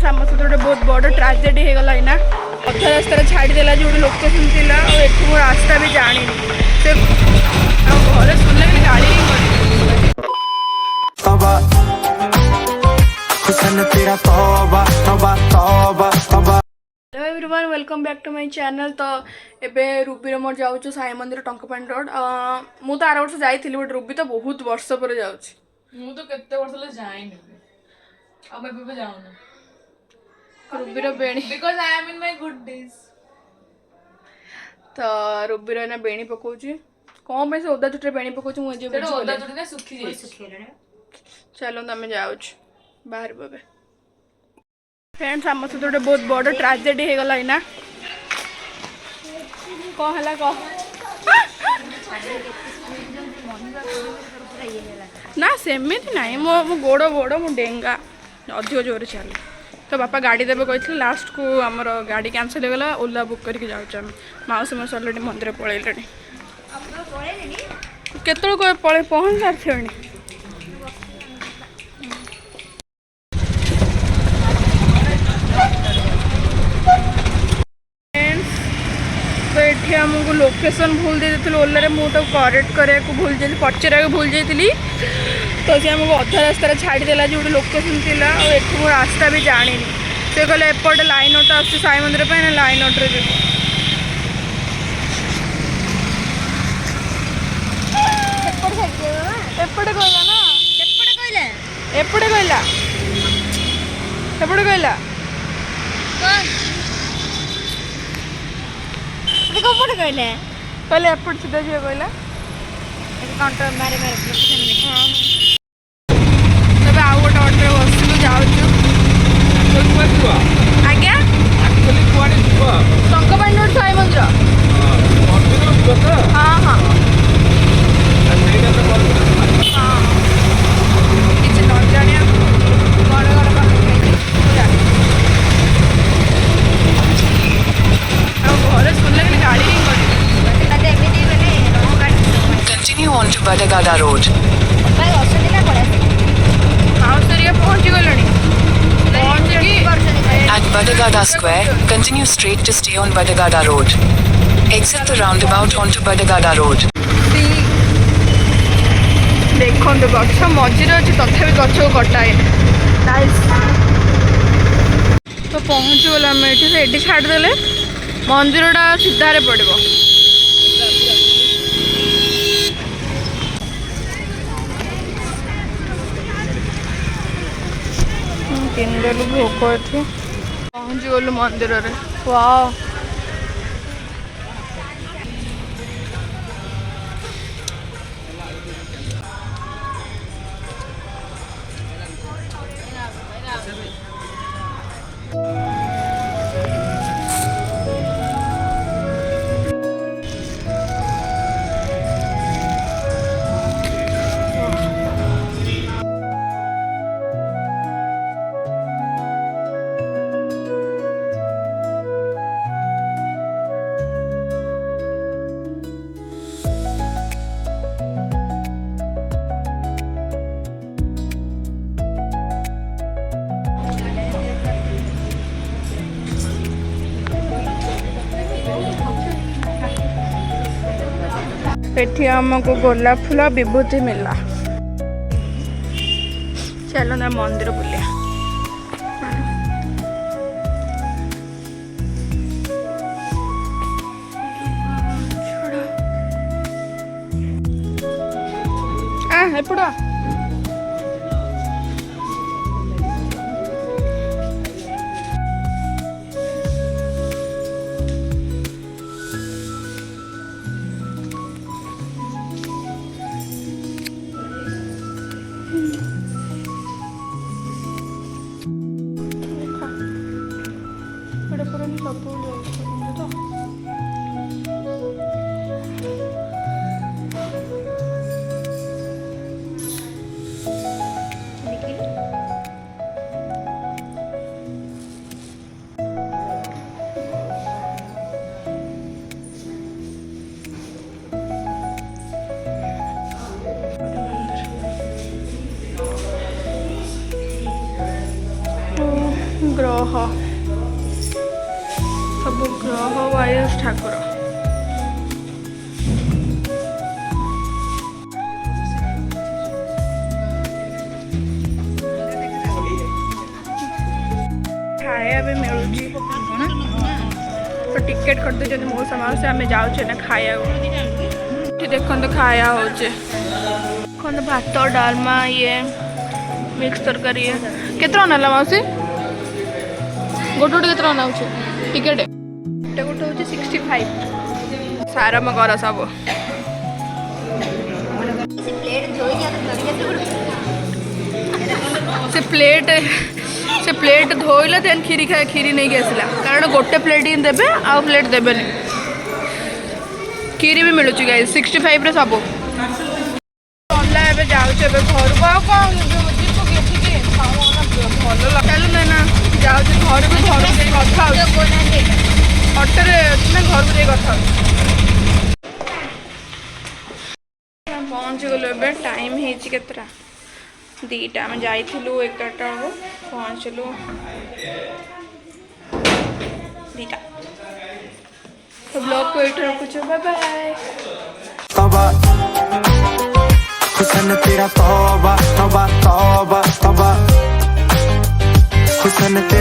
Friends आम सहित गोटे बहुत बड़ ट्राजेडी हो गला ना अधा रास्तार छाड़देला जो लोकेशन थी और रास्ता भी जानी से घर सुनले कि गाड़ी hello everyone welcome back to my channel. तो एबे रूबी मोर जाऊँ साई मंदिर टंकपाणी रोड। मु तो आर वर्ष जाइली बट रूबी तो बहुत वर्ष पर जाऊँ। मु तो केते वर्ष जाइनी अब एबे जाऊना रूबीर बेणी because I am in my good days. तो रूबीर ना बेणी पकाउची कौन पे से ओदा चुटे बेणी पकाउची मुझे बुझी ओदा चुटी ना सुखी जाई चलो तमें जाऊँ बाहर बे फ्रेंड्स आम सहित गोटे बहुत बड़ ट्राजेडी हो गला ना कौन है कह ना सेमती ना मो गोड़ गोड़ मो डेंगा अधिक जोर चल तो बापा गाड़ी देवे कहते लास्ट को आमर गाड़ी कैंसिल हो गला ओला बुक करके जाऊँ मौसी मौसी अलरेडी मंदिर पलैले केत पहुँच सारी तो ये आमको लोकेशन भूल देते ओला मुझे करेक्ट करने को भूल जाती पचार भूल जाती तो सी आमको अधा रास्तार छाड़देला जो लोकेशन थी और रास्ता भी जानी से कहले एपटे लाइन अटो आस साई मंदिर पे लाइन अटो एपटे कहला ना एपटे कहला एपटे कहला कपड़े कहले कहले एपट सीधा जी कहला काउंटर मारे मारे तब आउ गोटे अटो बस जाऊँ आज्ञा टंकपाणी रोड साई मंदिर हाँ हाँ किसी न जाने कौन घर सुनले कि गाड़ी Continue on to Badagada Road. पहुँची गलणी At Badagada Square, continue straight to stay on Badagada Road. Exit the roundabout onto Badagada Road. देखो गछ मझे अच्छी तथा गछ को कटाए तो पहुँची गला ये छाड़देले मंदिरटा सीधारे पड़ो किनदेलु भोग अच्छे पहुँची गलु मंदिर में वाओ एठी हमको गोलाप फूल विभूति मिला चलो ना मंदिर बुलिया एपड़ा ग्रह सब ग्रह वायस ठाकुर खाया भी मिलूँ तो टिकेट कर दे मो समाज आम जाऊे ना खाया देखो खाया हो भात डालमा ये मिक्स तरकारी केत ना मौसी गोटे गोटे केत ना टिकेट गोटे गोटे हूँ 65 सारम कर सब से प्लेट धोइला देन खीरी खाए खीरी नहीं आसला कारण गोटे प्लेट ही देबे आ प्लेट देबे नहीं खीरी भी मिलूँ गाइस 65 रे सब ଏବେ ଯାଉଛୁ ଏବେ ଘରକୁ ଆଉ କ'ଣ ଯିବୁ ଏଠିକି ଭଲ ଚାଲୁ ନା ଯାଉଛି ଘରକୁ ଯାଇ କଥା ହଉଛି ଅଟୋରେ ଅଛି ନା ଘରକୁ ଯାଇ କଥା ହଉଛି ପହଞ୍ଚିଗଲୁ ଏବେ ଟାଇମ୍ ହେଇଛି କେତେଟା 2ଟା ଆମେ ଯାଇଥିଲୁ 11ଟା ବେଳକୁ ପହଞ୍ଚିଲୁ 2ଟା ତ ବ୍ଲଗ୍କୁ ଏଇଠି ରଖୁଛୁ ବାଏ ବାଏ हुसन तेरा तौबा तौबा तौबा तौबा हुसन तेरा